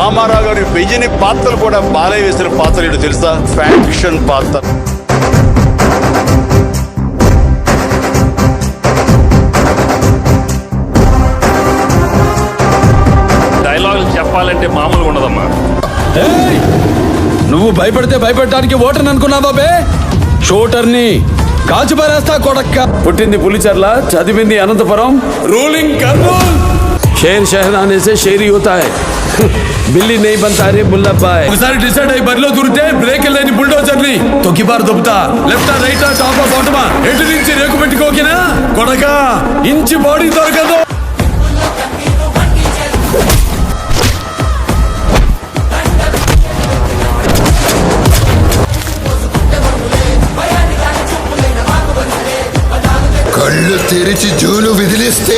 రామారావు గారి వెయ్యని పాత్రలు కూడా బాలయ్య వేసిన పాత్ర ఏంటో తెలుసా? ఫ్యాక్షన్ పాత్ర. డైలాగులు చెప్పాలంటే మామూలుగా ఉండదమ్మా. నువ్వు భయపడితే భయపెట్టడానికి ఓటర్ని అనుకున్నావా బే? షూటర్ని కాల్చి పారేస్తా కొడక్క. పుట్టింది పులిచర్ల, చదివింది అనంతపురం, రూలింగ్ కర్నూల్. షేర్ షహనానే సే షేరీ హోతా హై, బిల్లి నహీ బన్తా రే ముల్లబ్బాయ్. ఒకసారి డిసైడ్ అయ్యి బరిలో దూరితే బ్రేక్ లేని బుల్డోజర్ని తొక్కి బార్ దొబ్బుతా. లెఫ్ట్ రైట్ టాప్ బాటమా ఎటు నుంచి రేకు పెట్టుకోకినా కొడక ఇంచి బాడీ దొరకదు. కళ్ళు తెరిచి జూలు విదిలిస్తే